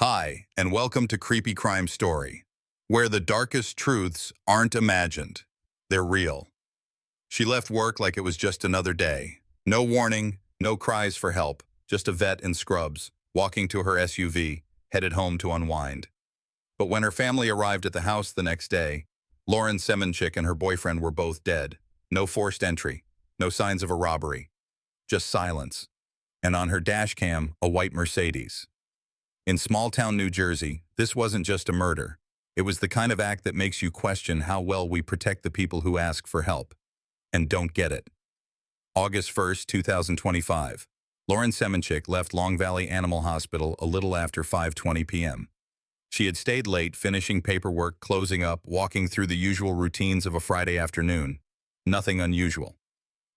Hi, and welcome to Creepy Crime Story, where the darkest truths aren't imagined. They're real. She left work like it was just another day. No warning, no cries for help, just a vet in scrubs, walking to her SUV, headed home to unwind. But when her family arrived at the house the next day, Lauren Semenchik and her boyfriend were both dead. No forced entry, no signs of a robbery, just silence. And on her dash cam, a white Mercedes. In small-town New Jersey, this wasn't just a murder. It was the kind of act that makes you question how well we protect the people who ask for help and don't get it. August 1st, 2025. Lauren Semenchik left Long Valley Animal Hospital a little after 5:20 p.m. She had stayed late, finishing paperwork, closing up, walking through the usual routines of a Friday afternoon. Nothing unusual.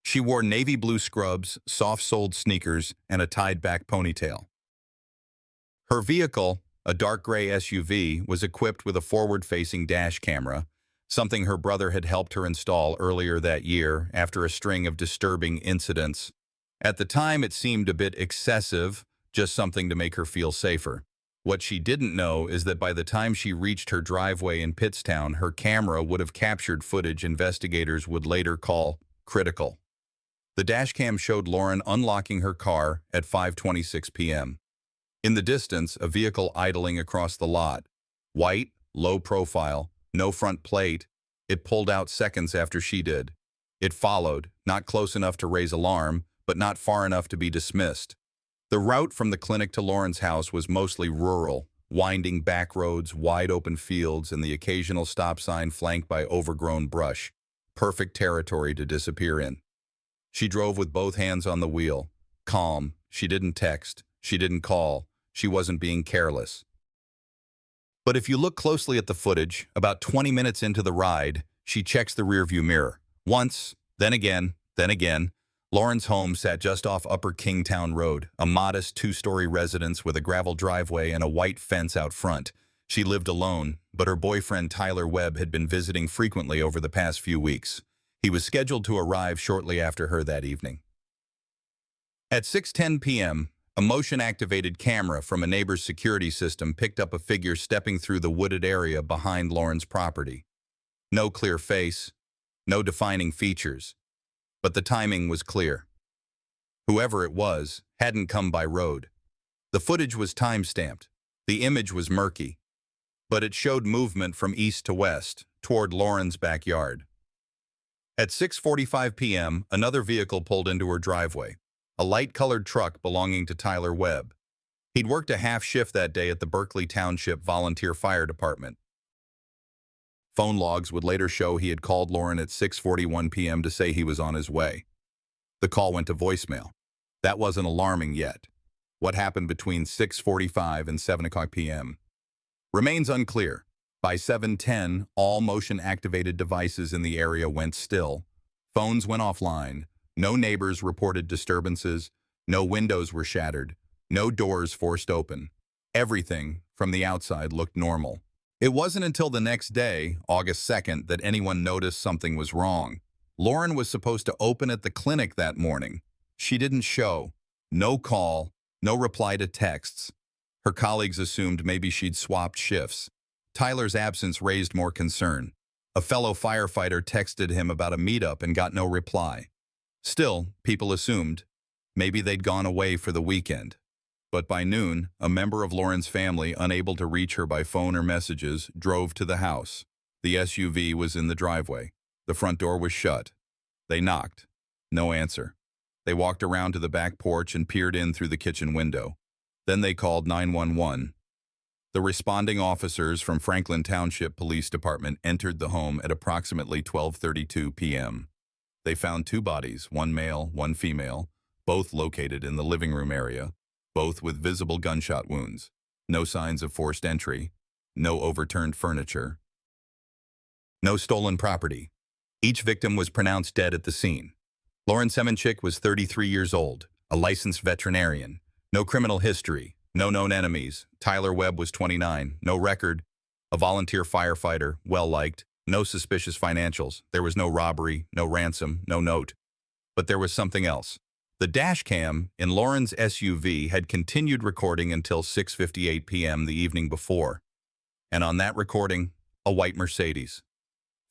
She wore navy blue scrubs, soft-soled sneakers, and a tied-back ponytail. Her vehicle, a dark gray SUV, was equipped with a forward-facing dash camera, something her brother had helped her install earlier that year after a string of disturbing incidents. At the time, it seemed a bit excessive, just something to make her feel safer. What she didn't know is that by the time she reached her driveway in Pittstown, her camera would have captured footage investigators would later call critical. The dashcam showed Lauren unlocking her car at 5:26 p.m. In the distance, a vehicle idling across the lot. White, low profile, no front plate. It pulled out seconds after she did. It followed, not close enough to raise alarm, but not far enough to be dismissed. The route from the clinic to Lauren's house was mostly rural, winding back roads, wide open fields, and the occasional stop sign flanked by overgrown brush. Perfect territory to disappear in. She drove with both hands on the wheel. Calm. She didn't text. She didn't call. She wasn't being careless. But if you look closely at the footage, about 20 minutes into the ride, she checks the rearview mirror. Once, then again, then again. Lauren's home sat just off Upper Kingtown Road, a modest two-story residence with a gravel driveway and a white fence out front. She lived alone, but her boyfriend Tyler Webb had been visiting frequently over the past few weeks. He was scheduled to arrive shortly after her that evening. At 6:10 p.m., a motion-activated camera from a neighbor's security system picked up a figure stepping through the wooded area behind Lauren's property. No clear face, no defining features, but the timing was clear. Whoever it was hadn't come by road. The footage was time-stamped. The image was murky, but it showed movement from east to west, toward Lauren's backyard. At 6:45 p.m., another vehicle pulled into her driveway. A light-colored truck belonging to Tyler Webb. He'd worked a half shift that day at the Berkeley Township Volunteer Fire Department. Phone logs would later show he had called Lauren at 6:41 p.m. to say he was on his way. The call went to voicemail. That wasn't alarming yet. What happened between 6:45 and 7 o'clock p.m. remains unclear. By 7:10, all motion-activated devices in the area went still. Phones went offline. No neighbors reported disturbances, no windows were shattered, no doors forced open. Everything from the outside looked normal. It wasn't until the next day, August 2nd, that anyone noticed something was wrong. Lauren was supposed to open at the clinic that morning. She didn't show. No call, no reply to texts. Her colleagues assumed maybe she'd swapped shifts. Tyler's absence raised more concern. A fellow firefighter texted him about a meetup and got no reply. Still, people assumed maybe they'd gone away for the weekend. But by noon, a member of Lauren's family, unable to reach her by phone or messages, drove to the house. The SUV was in the driveway. The front door was shut. They knocked. No answer. They walked around to the back porch and peered in through the kitchen window. Then they called 911. The responding officers from Franklin Township Police Department entered the home at approximately 12:32 p.m. They found two bodies, one male, one female, both located in the living room area, both with visible gunshot wounds. No signs of forced entry, no overturned furniture, no stolen property. Each victim was pronounced dead at the scene. Lauren Semenchik was 33 years old, a licensed veterinarian. No criminal history, no known enemies. Tyler Webb was 29, no record, a volunteer firefighter, well-liked. No suspicious financials. There was no robbery, no ransom, no note. But there was something else. The dashcam in Lauren's SUV had continued recording until 6:58 p.m. the evening before, and on that recording, a white Mercedes.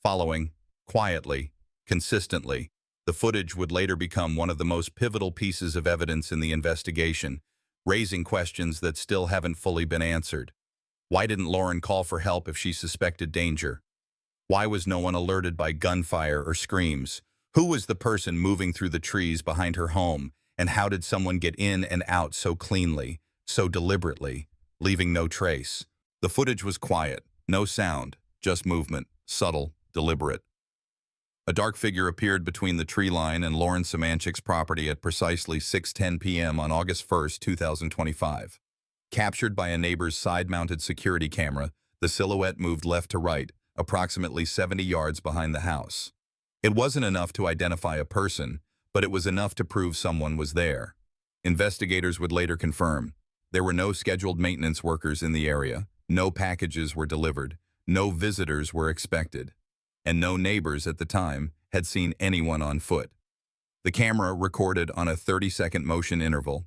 Following, quietly, consistently, the footage would later become one of the most pivotal pieces of evidence in the investigation, raising questions that still haven't fully been answered. Why didn't Lauren call for help if she suspected danger? Why was no one alerted by gunfire or screams? Who was the person moving through the trees behind her home? And how did someone get in and out so cleanly, so deliberately, leaving no trace? The footage was quiet, no sound, just movement, subtle, deliberate. A dark figure appeared between the tree line and Lauren Samanchik's property at precisely 6:10 p.m. on August 1st, 2025. Captured by a neighbor's side-mounted security camera, the silhouette moved left to right, approximately 70 yards behind the house. It wasn't enough to identify a person, but it was enough to prove someone was there. Investigators would later confirm there were no scheduled maintenance workers in the area, no packages were delivered, no visitors were expected, and no neighbors at the time had seen anyone on foot. The camera recorded on a 30-second motion interval.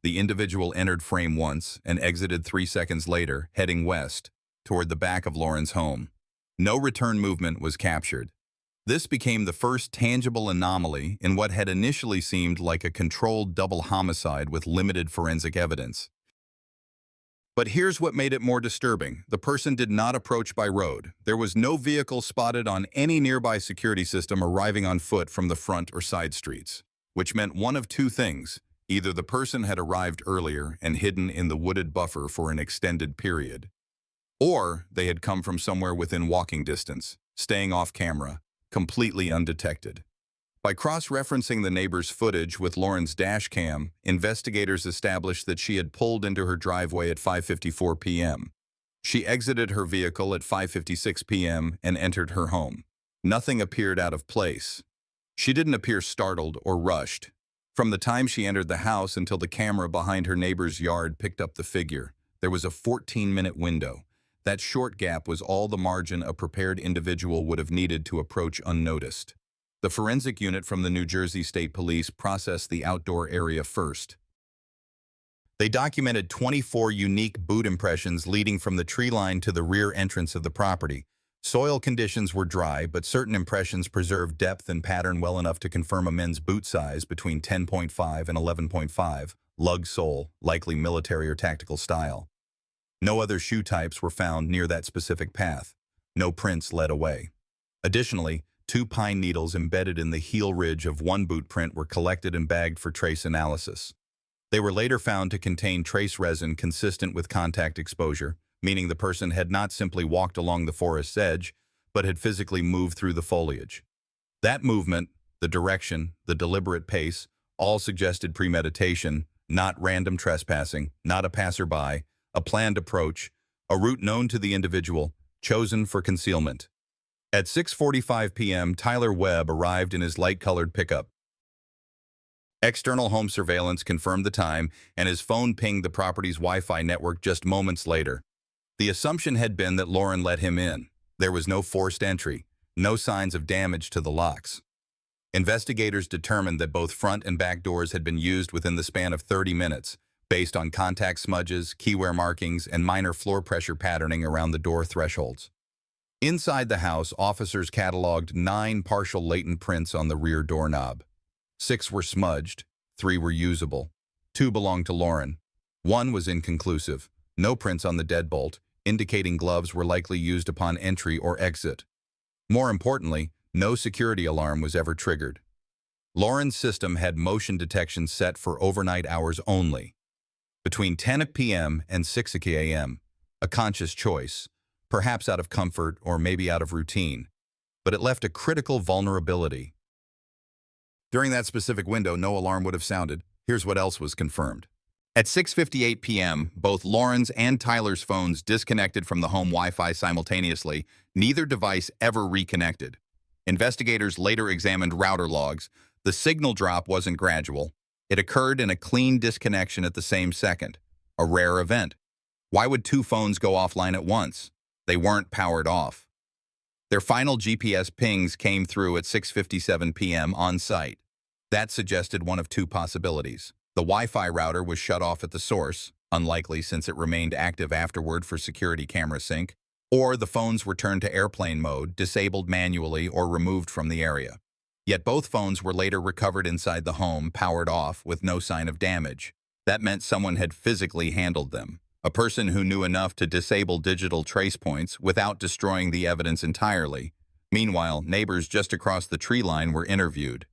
The individual entered frame once and exited 3 seconds later, heading west, toward the back of Lauren's home. No return movement was captured. This became the first tangible anomaly in what had initially seemed like a controlled double homicide with limited forensic evidence. But here's what made it more disturbing. The person did not approach by road. There was no vehicle spotted on any nearby security system arriving on foot from the front or side streets, which meant one of two things. Either the person had arrived earlier and hidden in the wooded buffer for an extended period, or they had come from somewhere within walking distance, staying off camera, completely undetected. By cross-referencing the neighbor's footage with Lauren's dash cam, investigators established that she had pulled into her driveway at 5:54 p.m. She exited her vehicle at 5:56 p.m. and entered her home. Nothing appeared out of place. She didn't appear startled or rushed. From the time she entered the house until the camera behind her neighbor's yard picked up the figure, there was a 14-minute window. That short gap was all the margin a prepared individual would have needed to approach unnoticed. The forensic unit from the New Jersey State Police processed the outdoor area first. They documented 24 unique boot impressions leading from the tree line to the rear entrance of the property. Soil conditions were dry, but certain impressions preserved depth and pattern well enough to confirm a men's boot size between 10.5 and 11.5, lug sole, likely military or tactical style. No other shoe types were found near that specific path. No prints led away. Additionally, 2 pine needles embedded in the heel ridge of one boot print were collected and bagged for trace analysis. They were later found to contain trace resin consistent with contact exposure, meaning the person had not simply walked along the forest's edge, but had physically moved through the foliage. That movement, the direction, the deliberate pace, all suggested premeditation, not random trespassing, not a passerby, a planned approach, a route known to the individual, chosen for concealment. At 6:45 p.m., Tyler Webb arrived in his light-colored pickup. External home surveillance confirmed the time, and his phone pinged the property's Wi-Fi network just moments later. The assumption had been that Lauren let him in. There was no forced entry, no signs of damage to the locks. Investigators determined that both front and back doors had been used within the span of 30 minutes, based on contact smudges, keyware markings, and minor floor pressure patterning around the door thresholds. Inside the house, officers cataloged 9 partial latent prints on the rear doorknob. 6 were smudged, 3 were usable. 2 belonged to Lauren. 1 was inconclusive. No prints on the deadbolt, indicating gloves were likely used upon entry or exit. More importantly, no security alarm was ever triggered. Lauren's system had motion detection set for overnight hours only. Between 10 p.m. and 6 a.m., a conscious choice, perhaps out of comfort or maybe out of routine, but it left a critical vulnerability. During that specific window, no alarm would have sounded. Here's what else was confirmed. At 6:58 p.m., both Lauren's and Tyler's phones disconnected from the home Wi-Fi simultaneously. Neither device ever reconnected. Investigators later examined router logs. The signal drop wasn't gradual. It occurred in a clean disconnection at the same second, a rare event. Why would 2 phones go offline at once? They weren't powered off. Their final GPS pings came through at 6:57 p.m. on site. That suggested one of two possibilities. The Wi-Fi router was shut off at the source, unlikely since it remained active afterward for security camera sync, or the phones were turned to airplane mode, disabled manually or removed from the area. Yet both phones were later recovered inside the home, powered off, with no sign of damage. That meant someone had physically handled them. A person who knew enough to disable digital trace points without destroying the evidence entirely. Meanwhile, neighbors just across the tree line were interviewed.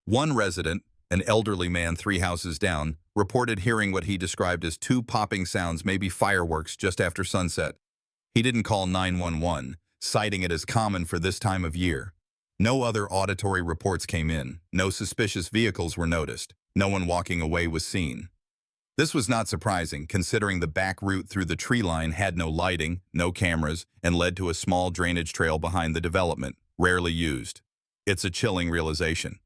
One resident, an elderly man 3 houses down, reported hearing what he described as 2 popping sounds, maybe fireworks, just after sunset. He didn't call 911, citing it as common for this time of year. No other auditory reports came in. No suspicious vehicles were noticed. No one walking away was seen. This was not surprising, considering the back route through the tree line had no lighting, no cameras, and led to a small drainage trail behind the development, rarely used. It's a chilling realization.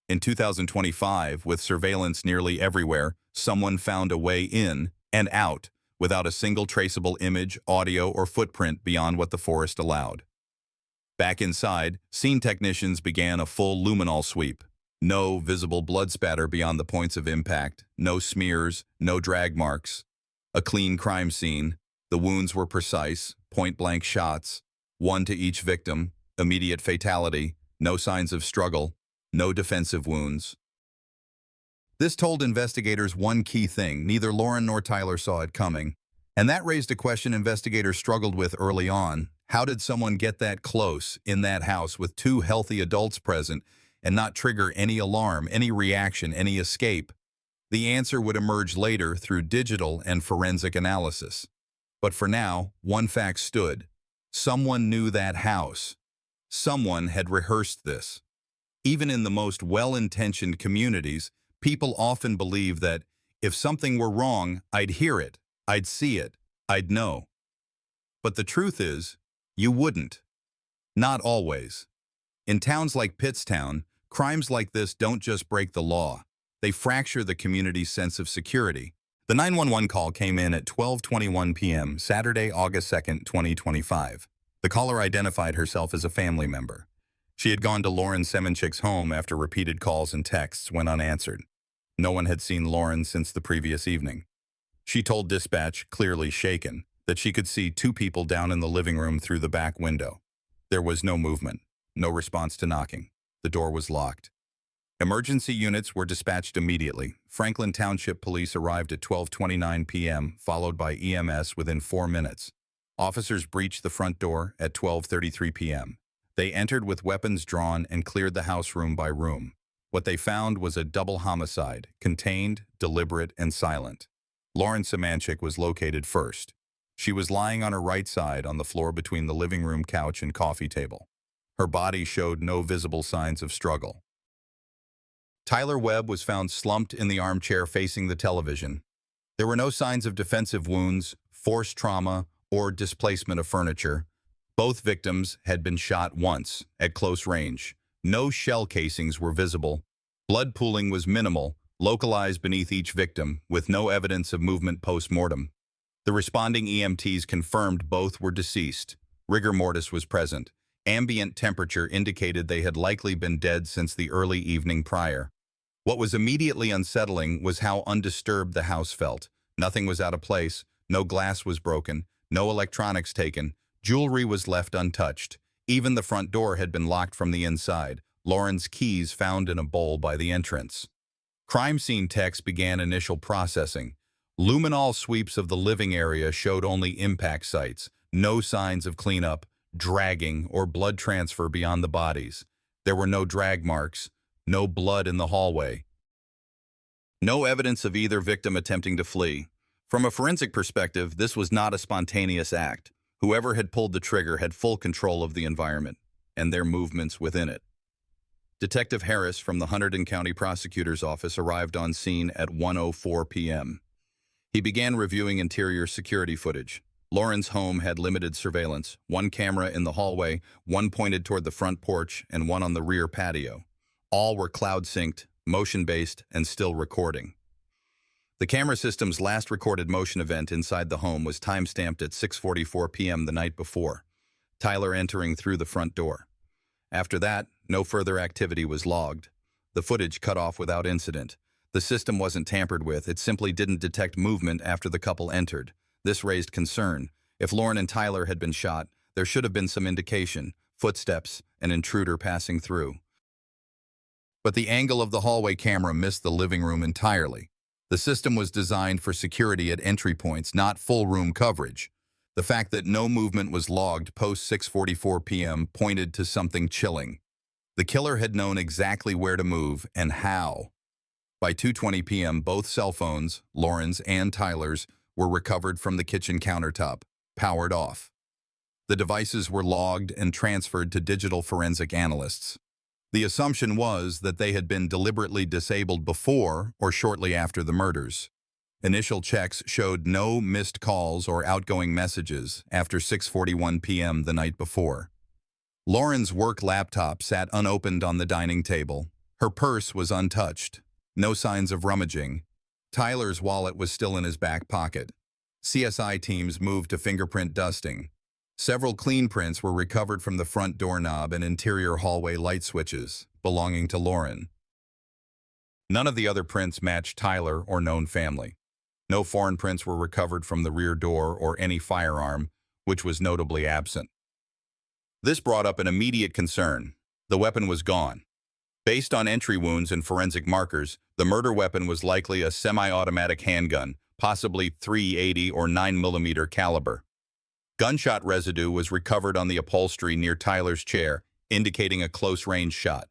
In 2025, with surveillance nearly everywhere, someone found a way in and out without a single traceable image, audio, or footprint beyond what the forest allowed. Back inside, scene technicians began a full luminol sweep. No visible blood spatter beyond the points of impact, no smears, no drag marks. A clean crime scene. The wounds were precise, point-blank shots, 1 to each victim, immediate fatality, no signs of struggle, no defensive wounds. This told investigators one key thing: neither Lauren nor Tyler saw it coming. And that raised a question investigators struggled with early on. How did someone get that close in that house with 2 healthy adults present and not trigger any alarm, any reaction, any escape? The answer would emerge later through digital and forensic analysis. But for now, one fact stood. Someone knew that house. Someone had rehearsed this. Even in the most well-intentioned communities, people often believe that if something were wrong, I'd hear it, I'd see it, I'd know. But the truth is, you wouldn't. Not always. In towns like Pittstown, crimes like this don't just break the law. They fracture the community's sense of security. The 911 call came in at 12:21 p.m. Saturday, August 2nd, 2025. The caller identified herself as a family member. She had gone to Lauren Semenchik's home after repeated calls and texts went unanswered. No one had seen Lauren since the previous evening. She told dispatch, clearly shaken, that she could see 2 people down in the living room through the back window. There was no movement, no response to knocking. The door was locked. Emergency units were dispatched immediately. Franklin Township Police arrived at 12:29 p.m., followed by EMS within 4 minutes. Officers breached the front door at 12:33 p.m. They entered with weapons drawn and cleared the house room by room. What they found was a double homicide, contained, deliberate, and silent. Lauren Semenchik was located first. She was lying on her right side on the floor between the living room couch and coffee table. Her body showed no visible signs of struggle. Tyler Webb was found slumped in the armchair facing the television. There were no signs of defensive wounds, forced trauma, or displacement of furniture. Both victims had been shot once, at close range. No shell casings were visible. Blood pooling was minimal, localized beneath each victim, with no evidence of movement post-mortem. The responding EMTs confirmed both were deceased. Rigor mortis was present. Ambient temperature indicated they had likely been dead since the early evening prior. What was immediately unsettling was how undisturbed the house felt. Nothing was out of place, no glass was broken, no electronics taken, jewelry was left untouched. Even the front door had been locked from the inside, Lauren's keys found in a bowl by the entrance. Crime scene techs began initial processing. Luminol sweeps of the living area showed only impact sites, no signs of cleanup, dragging, or blood transfer beyond the bodies. There were no drag marks, no blood in the hallway. No evidence of either victim attempting to flee. From a forensic perspective, this was not a spontaneous act. Whoever had pulled the trigger had full control of the environment and their movements within it. Detective Harris from the Hunterdon County Prosecutor's Office arrived on scene at 1:04 p.m. He began reviewing interior security footage. Lauren's home had limited surveillance, 1 camera in the hallway, 1 pointed toward the front porch, and 1 on the rear patio. All were cloud-synced, motion-based, and still recording. The camera system's last recorded motion event inside the home was time-stamped at 6:44 p.m. the night before, Tyler entering through the front door. After that, no further activity was logged. The footage cut off without incident. The system wasn't tampered with, it simply didn't detect movement after the couple entered. This raised concern. If Lauren and Tyler had been shot, there should have been some indication, footsteps, an intruder passing through. But the angle of the hallway camera missed the living room entirely. The system was designed for security at entry points, not full room coverage. The fact that no movement was logged post 6:44 p.m. pointed to something chilling. The killer had known exactly where to move and how. By 2:20 p.m., both cell phones, Lauren's and Tyler's, were recovered from the kitchen countertop, powered off. The devices were logged and transferred to digital forensic analysts. The assumption was that they had been deliberately disabled before or shortly after the murders. Initial checks showed no missed calls or outgoing messages after 6:41 p.m. the night before. Lauren's work laptop sat unopened on the dining table. Her purse was untouched. No signs of rummaging. Tyler's wallet was still in his back pocket. CSI teams moved to fingerprint dusting. Several clean prints were recovered from the front doorknob and interior hallway light switches, belonging to Lauren. None of the other prints matched Tyler or known family. No foreign prints were recovered from the rear door or any firearm, which was notably absent. This brought up an immediate concern. The weapon was gone. Based on entry wounds and forensic markers, the murder weapon was likely a semi-automatic handgun, possibly .380 or 9mm caliber. Gunshot residue was recovered on the upholstery near Tyler's chair, indicating a close-range shot.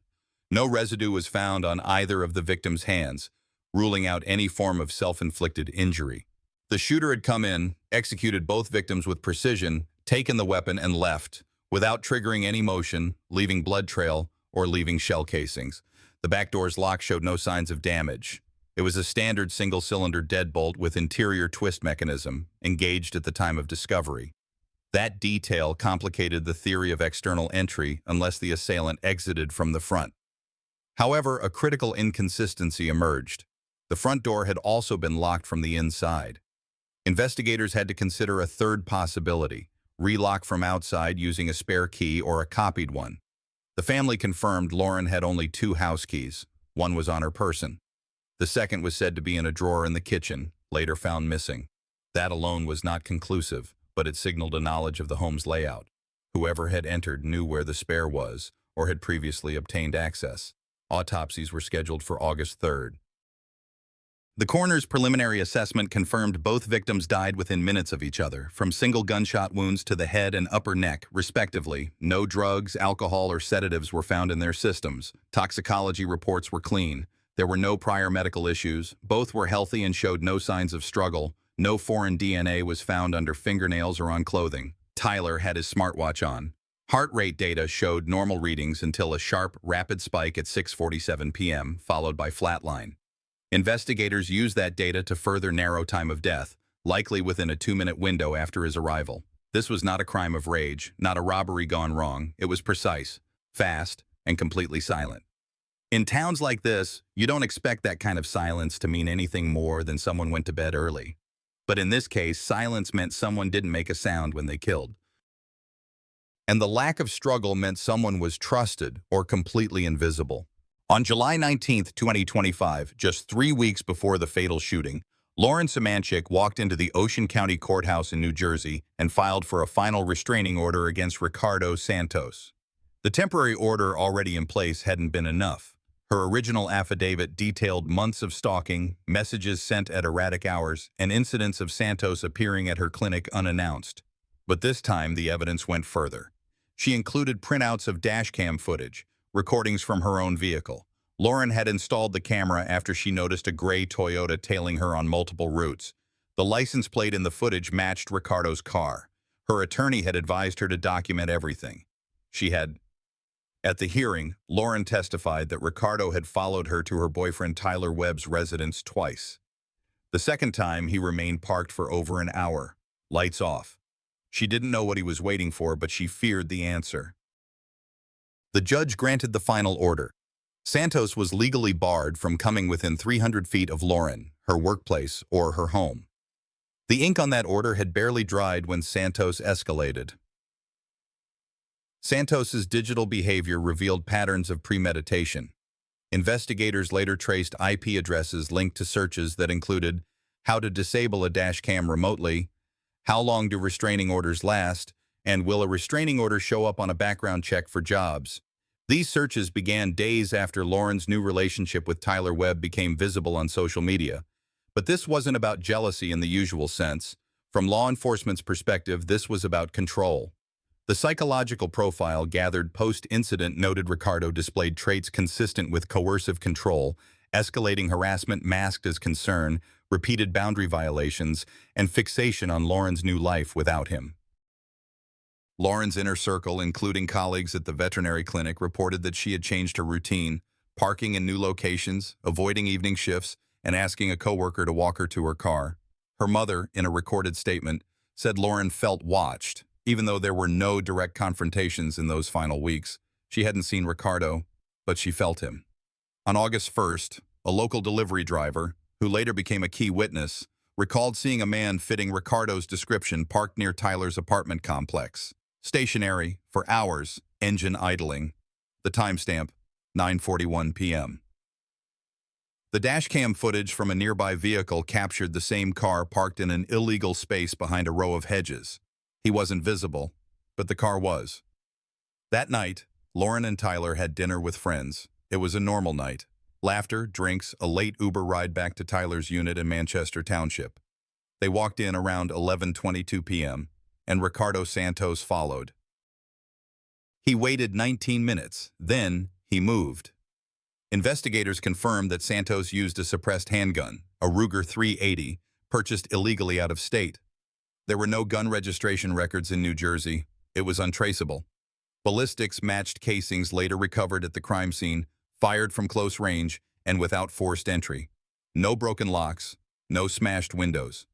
No residue was found on either of the victim's hands, ruling out any form of self-inflicted injury. The shooter had come in, executed both victims with precision, taken the weapon and left, without triggering any motion, leaving blood trail, or leaving shell casings. The back door's lock showed no signs of damage. It was a standard single-cylinder deadbolt with interior twist mechanism, engaged at the time of discovery. That detail complicated the theory of external entry unless the assailant exited from the front. However, a critical inconsistency emerged. The front door had also been locked from the inside. Investigators had to consider a third possibility: relock from outside using a spare key or a copied one. The family confirmed Lauren had only 2 house keys. One was on her person. The second was said to be in a drawer in the kitchen, later found missing. That alone was not conclusive, but it signaled a knowledge of the home's layout. Whoever had entered knew where the spare was, or had previously obtained access. Autopsies were scheduled for August 3rd. The coroner's preliminary assessment confirmed both victims died within minutes of each other, from single gunshot wounds to the head and upper neck, respectively. No drugs, alcohol, or sedatives were found in their systems. Toxicology reports were clean. There were no prior medical issues. Both were healthy and showed no signs of struggle. No foreign DNA was found under fingernails or on clothing. Tyler had his smartwatch on. Heart rate data showed normal readings until a sharp, rapid spike at 6:47 p.m., followed by flatline. Investigators used that data to further narrow time of death, likely within a 2-minute window after his arrival. This was not a crime of rage, not a robbery gone wrong. It was precise, fast, and completely silent. In towns like this, you don't expect that kind of silence to mean anything more than someone went to bed early. But in this case, silence meant someone didn't make a sound when they killed. And the lack of struggle meant someone was trusted or completely invisible. On July 19, 2025, just 3 weeks before the fatal shooting, Lauren Semanchik walked into the Ocean County Courthouse in New Jersey and filed for a final restraining order against Ricardo Santos. The temporary order already in place hadn't been enough. Her original affidavit detailed months of stalking, messages sent at erratic hours, and incidents of Santos appearing at her clinic unannounced. But this time, the evidence went further. She included printouts of dashcam footage, recordings from her own vehicle. Lauren had installed the camera after she noticed a gray Toyota tailing her on multiple routes. The license plate in the footage matched Ricardo's car. Her attorney had advised her to document everything. She had. At the hearing, Lauren testified that Ricardo had followed her to her boyfriend Tyler Webb's residence twice. The second time, he remained parked for over an hour, lights off. She didn't know what he was waiting for, but she feared the answer. The judge granted the final order. Santos was legally barred from coming within 300 feet of Lauren, her workplace, or her home. The ink on that order had barely dried when Santos escalated. Santos's digital behavior revealed patterns of premeditation. Investigators later traced IP addresses linked to searches that included how to disable a dash cam remotely, how long do restraining orders last, and will a restraining order show up on a background check for jobs. These searches began days after Lauren's new relationship with Tyler Webb became visible on social media. But this wasn't about jealousy in the usual sense. From law enforcement's perspective, this was about control. The psychological profile gathered post-incident noted Ricardo displayed traits consistent with coercive control, escalating harassment masked as concern, repeated boundary violations, and fixation on Lauren's new life without him. Lauren's inner circle, including colleagues at the veterinary clinic, reported that she had changed her routine, parking in new locations, avoiding evening shifts, and asking a coworker to walk her to her car. Her mother, in a recorded statement, said Lauren felt watched, even though there were no direct confrontations in those final weeks. She hadn't seen Ricardo, but she felt him. On August 1st, a local delivery driver, who later became a key witness, recalled seeing a man fitting Ricardo's description parked near Tyler's apartment complex. Stationary, for hours, engine idling. The timestamp, 9:41 p.m. The dashcam footage from a nearby vehicle captured the same car parked in an illegal space behind a row of hedges. He wasn't visible, but the car was. That night, Lauren and Tyler had dinner with friends. It was a normal night. Laughter, drinks, a late Uber ride back to Tyler's unit in Manchester Township. They walked in around 11:22 p.m., and Ricardo Santos followed. He waited 19 minutes, then he moved. Investigators confirmed that Santos used a suppressed handgun, a Ruger 380, purchased illegally out of state. There were no gun registration records in New Jersey. It was untraceable. Ballistics matched casings later recovered at the crime scene, fired from close range and without forced entry. No broken locks, no smashed windows.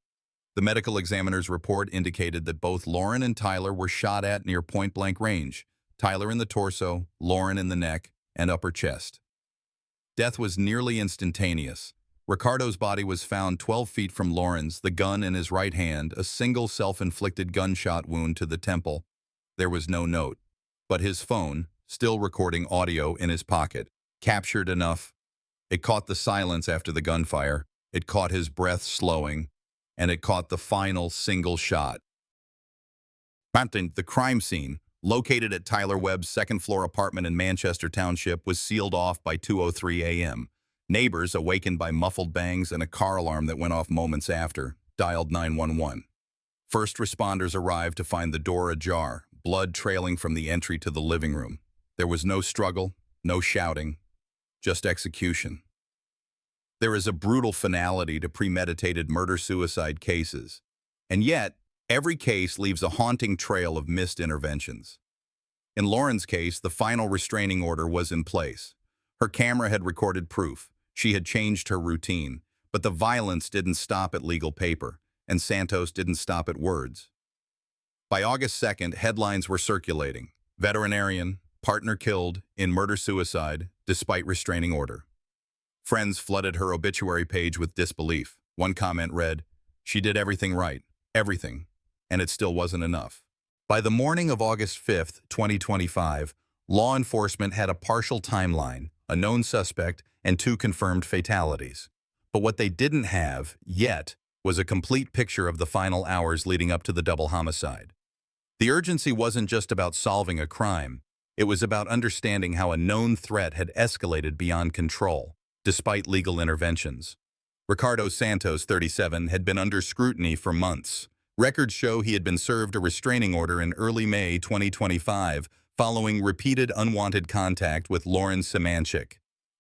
The medical examiner's report indicated that both Lauren and Tyler were shot at near point-blank range, Tyler in the torso, Lauren in the neck and upper chest. Death was nearly instantaneous. Ricardo's body was found 12 feet from Lauren's, the gun in his right hand, a single self-inflicted gunshot wound to the temple. There was no note, but his phone, still recording audio in his pocket, captured enough. It caught the silence after the gunfire, it caught his breath slowing, and it caught the final single shot. The crime scene, located at Tyler Webb's second-floor apartment in Manchester Township, was sealed off by 2:03 a.m. Neighbors, awakened by muffled bangs and a car alarm that went off moments after, dialed 911. First responders arrived to find the door ajar, blood trailing from the entry to the living room. There was no struggle, no shouting, just execution. There is a brutal finality to premeditated murder-suicide cases, and yet, every case leaves a haunting trail of missed interventions. In Lauren's case, the final restraining order was in place. Her camera had recorded proof. She had changed her routine, but the violence didn't stop at legal paper, and Santos didn't stop at words. By August 2nd, headlines were circulating. Veterinarian, partner killed in murder-suicide despite restraining order. Friends flooded her obituary page with disbelief. One comment read, "She did everything right, everything, and it still wasn't enough." By the morning of August 5th, 2025, law enforcement had a partial timeline, a known suspect, and 2 confirmed fatalities. But what they didn't have, yet, was a complete picture of the final hours leading up to the double homicide. The urgency wasn't just about solving a crime. It was about understanding how a known threat had escalated beyond control, despite legal interventions. Ricardo Santos, 37, had been under scrutiny for months. Records show he had been served a restraining order in early May 2025, following repeated unwanted contact with Lauren Semanchik.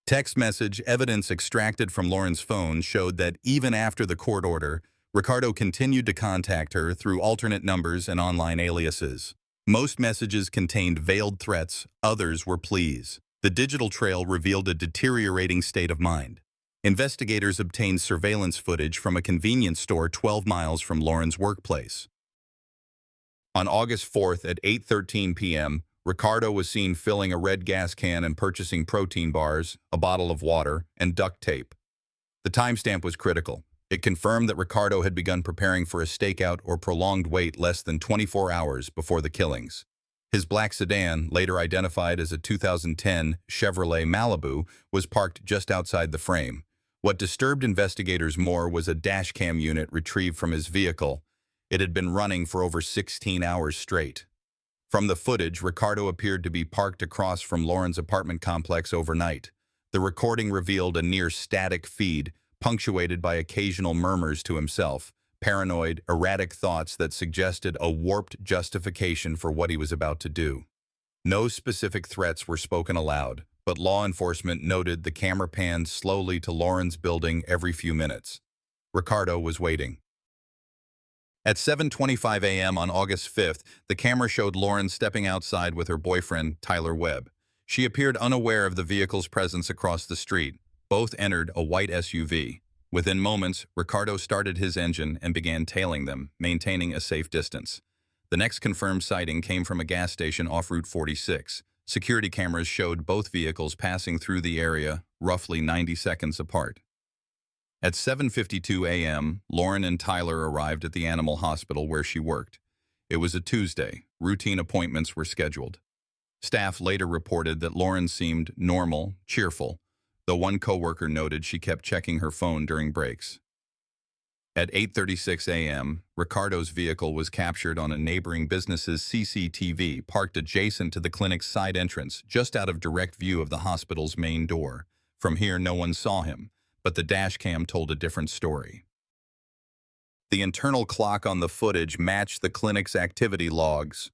Text message evidence extracted from Lauren's phone showed that even after the court order, Ricardo continued to contact her through alternate numbers and online aliases. Most messages contained veiled threats, others were pleas. The digital trail revealed a deteriorating state of mind. Investigators obtained surveillance footage from a convenience store 12 miles from Lauren's workplace. On August 4th at 8:13 p.m., Ricardo was seen filling a red gas can and purchasing protein bars, a bottle of water, and duct tape. The timestamp was critical. It confirmed that Ricardo had begun preparing for a stakeout or prolonged wait less than 24 hours before the killings. His black sedan, later identified as a 2010 Chevrolet Malibu, was parked just outside the frame. What disturbed investigators more was a dashcam unit retrieved from his vehicle. It had been running for over 16 hours straight. From the footage, Ricardo appeared to be parked across from Lauren's apartment complex overnight. The recording revealed a near-static feed, punctuated by occasional murmurs to himself, paranoid, erratic thoughts that suggested a warped justification for what he was about to do. No specific threats were spoken aloud, but law enforcement noted the camera panned slowly to Lauren's building every few minutes. Ricardo was waiting. At 7:25 a.m. on August 5th, the camera showed Lauren stepping outside with her boyfriend, Tyler Webb. She appeared unaware of the vehicle's presence across the street. Both entered a white SUV. Within moments, Ricardo started his engine and began tailing them, maintaining a safe distance. The next confirmed sighting came from a gas station off Route 46. Security cameras showed both vehicles passing through the area, roughly 90 seconds apart. At 7:52 a.m., Lauren and Tyler arrived at the animal hospital where she worked. It was a Tuesday. Routine appointments were scheduled. Staff later reported that Lauren seemed normal, cheerful, though one coworker noted she kept checking her phone during breaks. At 8:36 a.m., Ricardo's vehicle was captured on a neighboring business's CCTV parked adjacent to the clinic's side entrance, just out of direct view of the hospital's main door. From here, no one saw him, but the dashcam told a different story. The internal clock on the footage matched the clinic's activity logs.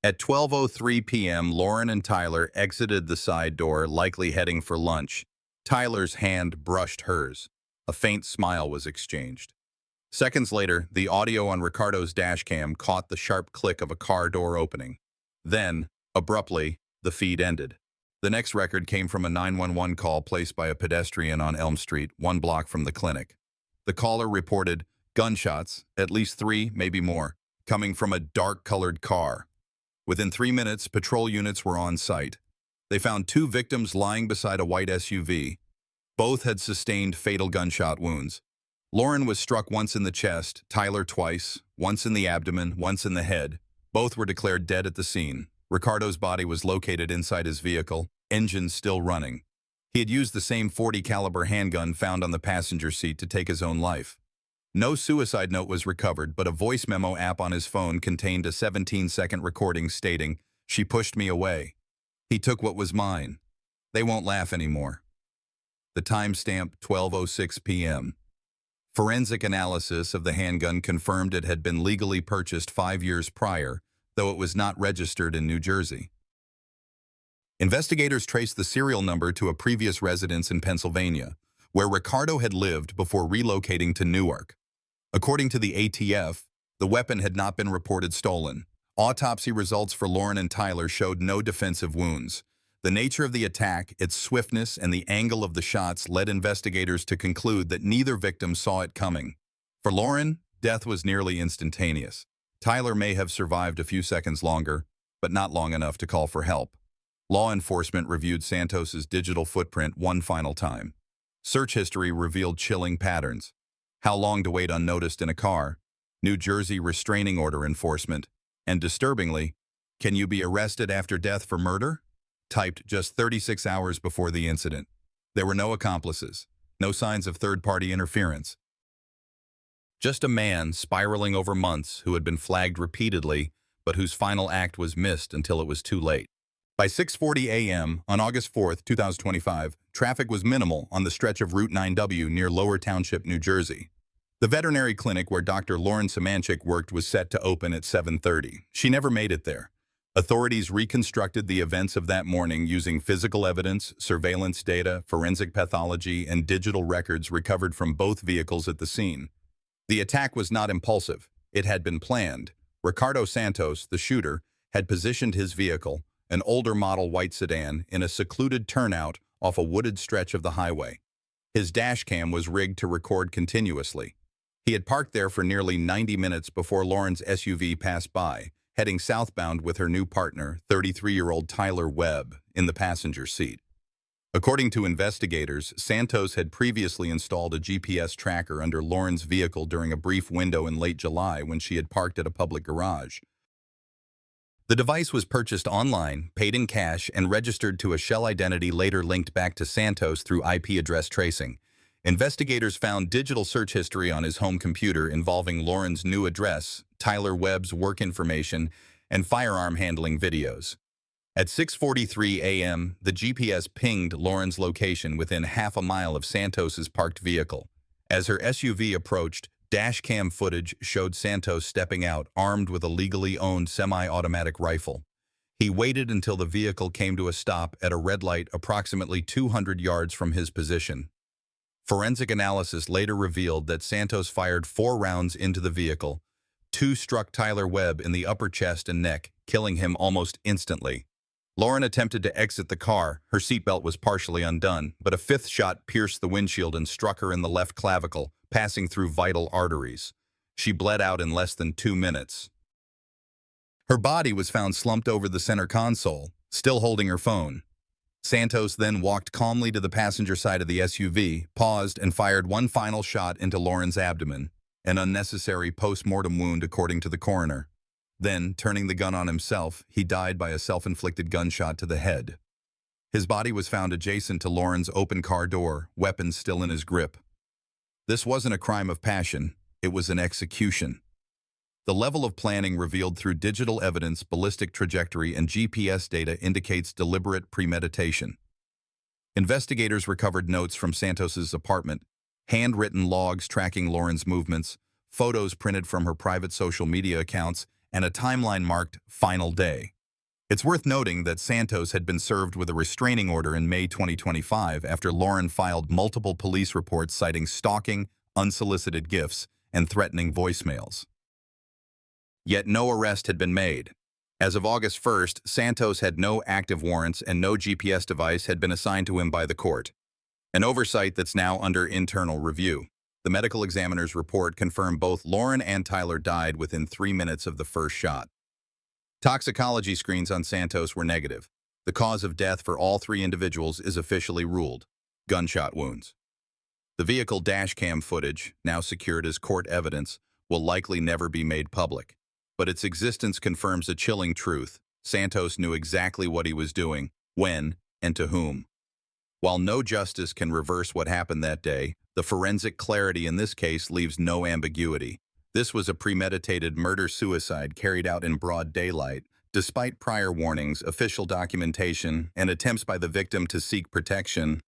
At 12:03 p.m., Lauren and Tyler exited the side door, likely heading for lunch. Tyler's hand brushed hers. A faint smile was exchanged. Seconds later, the audio on Ricardo's dashcam caught the sharp click of a car door opening. Then, abruptly, the feed ended. The next record came from a 911 call placed by a pedestrian on Elm Street, 1 block from the clinic. The caller reported gunshots, at least 3, maybe more, coming from a dark-colored car. Within 3 minutes, patrol units were on site. They found 2 victims lying beside a white SUV. Both had sustained fatal gunshot wounds. Lauren was struck once in the chest, Tyler twice, once in the abdomen, once in the head. Both were declared dead at the scene. Ricardo's body was located inside his vehicle, engine still running. He had used the same .40 caliber handgun found on the passenger seat to take his own life. No suicide note was recovered, but a voice memo app on his phone contained a 17-second recording stating, "She pushed me away. He took what was mine. They won't laugh anymore." The timestamp 12:06 p.m. Forensic analysis of the handgun confirmed it had been legally purchased 5 years prior, though it was not registered in New Jersey. Investigators traced the serial number to a previous residence in Pennsylvania, where Ricardo had lived before relocating to Newark. According to the ATF, the weapon had not been reported stolen. Autopsy results for Lauren and Tyler showed no defensive wounds. The nature of the attack, its swiftness, and the angle of the shots led investigators to conclude that neither victim saw it coming. For Lauren, death was nearly instantaneous. Tyler may have survived a few seconds longer, but not long enough to call for help. Law enforcement reviewed Santos's digital footprint one final time. Search history revealed chilling patterns. How long to wait unnoticed in a car, New Jersey restraining order enforcement, and disturbingly, can you be arrested after death for murder? Typed just 36 hours before the incident. There were no accomplices, no signs of third-party interference. Just a man spiraling over months who had been flagged repeatedly, but whose final act was missed until it was too late. By 6:40 a.m. on August 4, 2025, traffic was minimal on the stretch of Route 9W near Lower Township, New Jersey. The veterinary clinic where Dr. Lauren Szymanczyk worked was set to open at 7:30. She never made it there. Authorities reconstructed the events of that morning using physical evidence, surveillance data, forensic pathology, and digital records recovered from both vehicles at the scene. The attack was not impulsive. It had been planned. Ricardo Santos, the shooter, had positioned his vehicle, an older model white sedan, in a secluded turnout off a wooded stretch of the highway. His dashcam was rigged to record continuously. He had parked there for nearly 90 minutes before Lauren's SUV passed by, heading southbound with her new partner, 33-year-old Tyler Webb, in the passenger seat. According to investigators, Santos had previously installed a GPS tracker under Lauren's vehicle during a brief window in late July when she had parked at a public garage. The device was purchased online, paid in cash, and registered to a shell identity later linked back to Santos through IP address tracing. Investigators found digital search history on his home computer involving Lauren's new address, Tyler Webb's work information, and firearm handling videos. At 6:43 a.m., the GPS pinged Lauren's location within half a mile of Santos's parked vehicle. As her SUV approached, dashcam footage showed Santos stepping out armed with a legally owned semi-automatic rifle. He waited until the vehicle came to a stop at a red light approximately 200 yards from his position. Forensic analysis later revealed that Santos fired 4 rounds into the vehicle. 2 struck Tyler Webb in the upper chest and neck, killing him almost instantly. Lauren attempted to exit the car. Her seatbelt was partially undone, but a 5th shot pierced the windshield and struck her in the left clavicle, passing through vital arteries. She bled out in less than 2 minutes. Her body was found slumped over the center console, still holding her phone. Santos then walked calmly to the passenger side of the SUV, paused, and fired one final shot into Lauren's abdomen, an unnecessary post-mortem wound according to the coroner. Then, turning the gun on himself, he died by a self-inflicted gunshot to the head. His body was found adjacent to Lauren's open car door, weapons still in his grip. This wasn't a crime of passion, it was an execution. The level of planning revealed through digital evidence, ballistic trajectory, and GPS data indicates deliberate premeditation. Investigators recovered notes from Santos's apartment, handwritten logs tracking Lauren's movements, photos printed from her private social media accounts, and a timeline marked "Final Day." It's worth noting that Santos had been served with a restraining order in May 2025 after Lauren filed multiple police reports citing stalking, unsolicited gifts, and threatening voicemails. Yet no arrest had been made. As of August 1st, Santos had no active warrants and no GPS device had been assigned to him by the court, an oversight that's now under internal review. The medical examiner's report confirmed both Lauren and Tyler died within 3 minutes of the first shot. Toxicology screens on Santos were negative. The cause of death for all 3 individuals is officially ruled: gunshot wounds. The vehicle dashcam footage, now secured as court evidence, will likely never be made public. But its existence confirms a chilling truth: Santos knew exactly what he was doing, when, and to whom. While no justice can reverse what happened that day, the forensic clarity in this case leaves no ambiguity. This was a premeditated murder-suicide carried out in broad daylight, despite prior warnings, official documentation, and attempts by the victim to seek protection.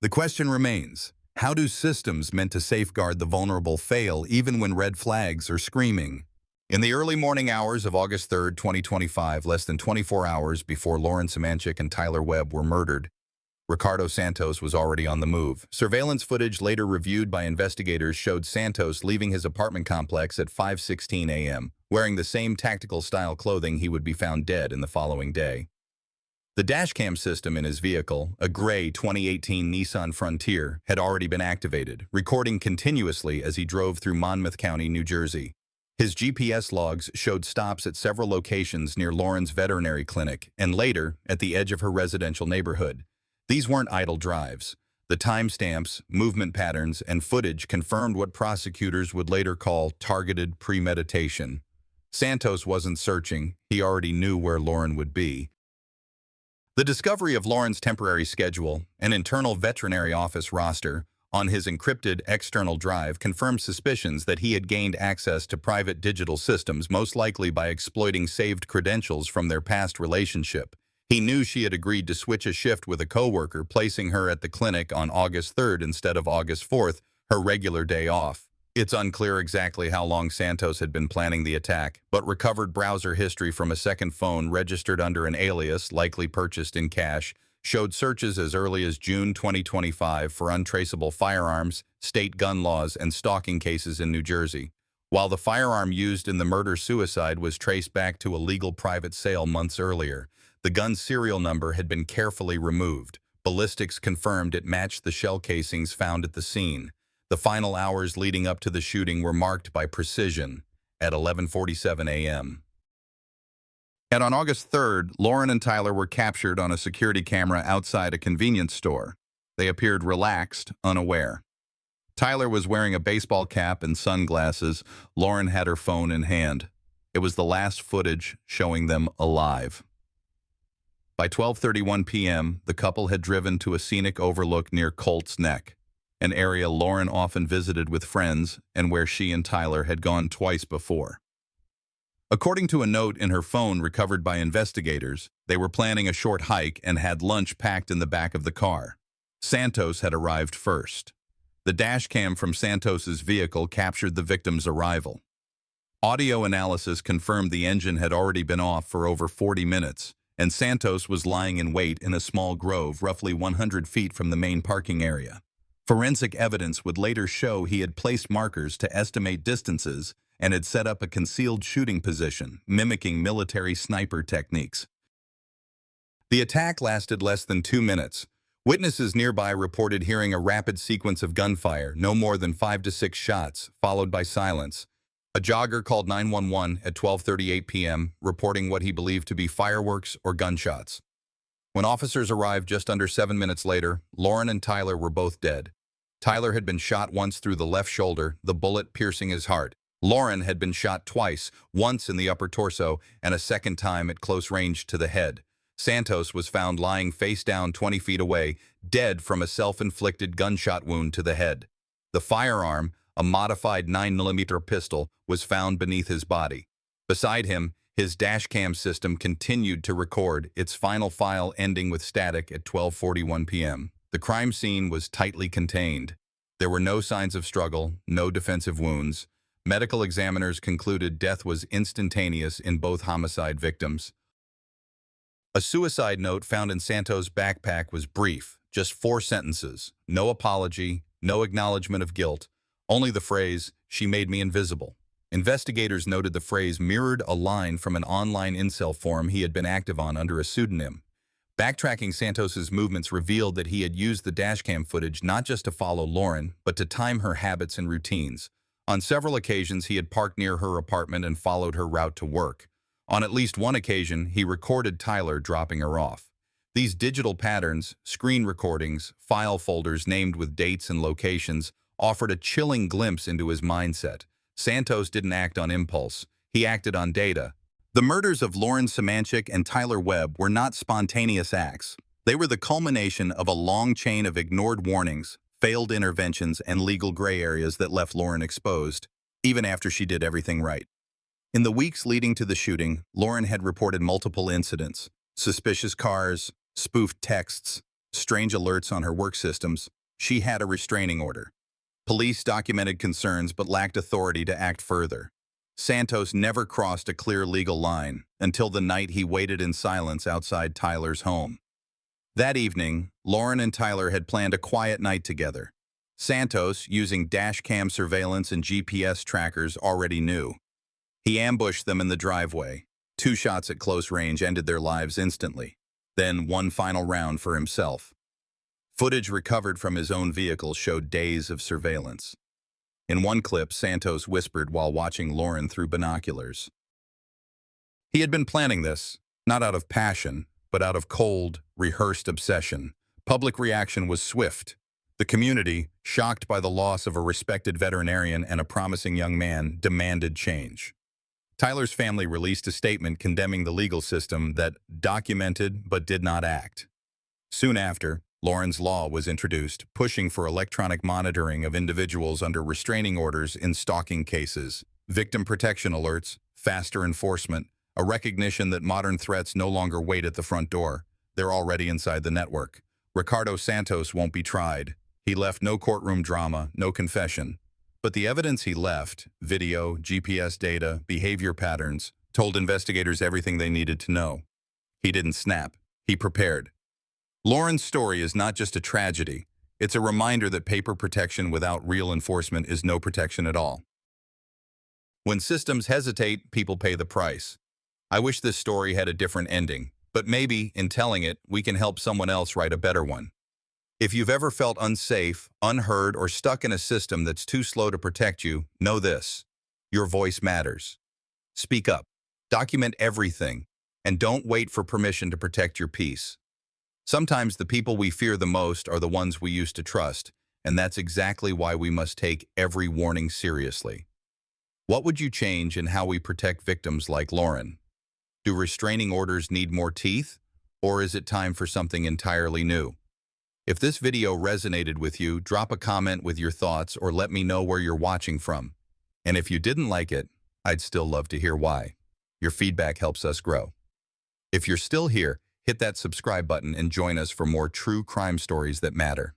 The question remains: how do systems meant to safeguard the vulnerable fail even when red flags are screaming? In the early morning hours of August 3, 2025, less than 24 hours before Lauren Semanchik and Tyler Webb were murdered, Ricardo Santos was already on the move. Surveillance footage later reviewed by investigators showed Santos leaving his apartment complex at 5:16 a.m., wearing the same tactical-style clothing he would be found dead in the following day. The dashcam system in his vehicle, a gray 2018 Nissan Frontier, had already been activated, recording continuously as he drove through Monmouth County, New Jersey. His GPS logs showed stops at several locations near Lauren's veterinary clinic and later at the edge of her residential neighborhood. These weren't idle drives. The timestamps, movement patterns, and footage confirmed what prosecutors would later call targeted premeditation. Santos wasn't searching. He already knew where Lauren would be. The discovery of Lauren's temporary schedule, an internal veterinary office roster, on his encrypted external drive confirmed suspicions that he had gained access to private digital systems, most likely by exploiting saved credentials from their past relationship. He knew she had agreed to switch a shift with a coworker, placing her at the clinic on August 3rd instead of August 4th, her regular day off. It's unclear exactly how long Santos had been planning the attack, but recovered browser history from a second phone registered under an alias, likely purchased in cash, showed searches as early as June 2025 for untraceable firearms, state gun laws, and stalking cases in New Jersey. While the firearm used in the murder-suicide was traced back to a legal private sale months earlier, the gun's serial number had been carefully removed. Ballistics confirmed it matched the shell casings found at the scene. The final hours leading up to the shooting were marked by precision at 11:47 a.m. And on August 3rd, Lauren and Tyler were captured on a security camera outside a convenience store. They appeared relaxed, unaware. Tyler was wearing a baseball cap and sunglasses. Lauren had her phone in hand. It was the last footage showing them alive. By 12:31 p.m., the couple had driven to a scenic overlook near Colt's Neck, an area Lauren often visited with friends and where she and Tyler had gone twice before. According to a note in her phone recovered by investigators, they were planning a short hike and had lunch packed in the back of the car. Santos had arrived first. The dashcam from Santos's vehicle captured the victim's arrival. Audio analysis confirmed the engine had already been off for over 40 minutes, and Santos was lying in wait in a small grove roughly 100 feet from the main parking area. Forensic evidence would later show he had placed markers to estimate distances and had set up a concealed shooting position, mimicking military sniper techniques. The attack lasted less than 2 minutes. Witnesses nearby reported hearing a rapid sequence of gunfire, no more than 5 to 6 shots, followed by silence. A jogger called 911 at 12:38 p.m., reporting what he believed to be fireworks or gunshots. When officers arrived just under 7 minutes later, Lauren and Tyler were both dead. Tyler had been shot once through the left shoulder, the bullet piercing his heart. Lauren had been shot twice, once in the upper torso and a second time at close range to the head. Santos was found lying face down 20 feet away, dead from a self-inflicted gunshot wound to the head. The firearm, a modified 9mm pistol, was found beneath his body. Beside him, his dashcam system continued to record, its final file ending with static at 12:41 p.m. The crime scene was tightly contained. There were no signs of struggle, no defensive wounds. Medical examiners concluded death was instantaneous in both homicide victims. A suicide note found in Santos' backpack was brief, just 4 sentences. No apology, no acknowledgement of guilt, only the phrase, "She made me invisible." Investigators noted the phrase mirrored a line from an online incel forum he had been active on under a pseudonym. Backtracking Santos's movements revealed that he had used the dashcam footage not just to follow Lauren, but to time her habits and routines. On several occasions, he had parked near her apartment and followed her route to work. On at least one occasion, he recorded Tyler dropping her off. These digital patterns, screen recordings, file folders named with dates and locations, offered a chilling glimpse into his mindset. Santos didn't act on impulse. He acted on data. The murders of Lauren Semanchik and Tyler Webb were not spontaneous acts. They were the culmination of a long chain of ignored warnings, failed interventions, and legal gray areas that left Lauren exposed, even after she did everything right. In the weeks leading to the shooting, Lauren had reported multiple incidents: suspicious cars, spoofed texts, strange alerts on her work systems. She had a restraining order. Police documented concerns but lacked authority to act further. Santos never crossed a clear legal line until the night he waited in silence outside Tyler's home. That evening, Lauren and Tyler had planned a quiet night together. Santos, using dashcam surveillance and GPS trackers, already knew. He ambushed them in the driveway. 2 shots at close range ended their lives instantly. Then one final round for himself. Footage recovered from his own vehicle showed days of surveillance. In one clip, Santos whispered while watching Lauren through binoculars. He had been planning this, not out of passion, but out of cold, rehearsed obsession. Public reaction was swift. The community, shocked by the loss of a respected veterinarian and a promising young man, demanded change. Tyler's family released a statement condemning the legal system that documented but did not act. Soon after, Lauren's law was introduced, pushing for electronic monitoring of individuals under restraining orders in stalking cases, victim protection alerts, faster enforcement, a recognition that modern threats no longer wait at the front door. They're already inside the network. Ricardo Santos won't be tried. He left no courtroom drama, no confession. But the evidence he left, video, GPS data, behavior patterns, told investigators everything they needed to know. He didn't snap. He prepared. Lauren's story is not just a tragedy. It's a reminder that paper protection without real enforcement is no protection at all. When systems hesitate, people pay the price. I wish this story had a different ending, but maybe, in telling it, we can help someone else write a better one. If you've ever felt unsafe, unheard, or stuck in a system that's too slow to protect you, know this: your voice matters. Speak up. Document everything. And don't wait for permission to protect your peace. Sometimes the people we fear the most are the ones we used to trust, and that's exactly why we must take every warning seriously. What would you change in how we protect victims like Lauren? Do restraining orders need more teeth, or is it time for something entirely new? If this video resonated with you, drop a comment with your thoughts or let me know where you're watching from. And if you didn't like it, I'd still love to hear why. Your feedback helps us grow. If you're still here, hit that subscribe button and join us for more true crime stories that matter.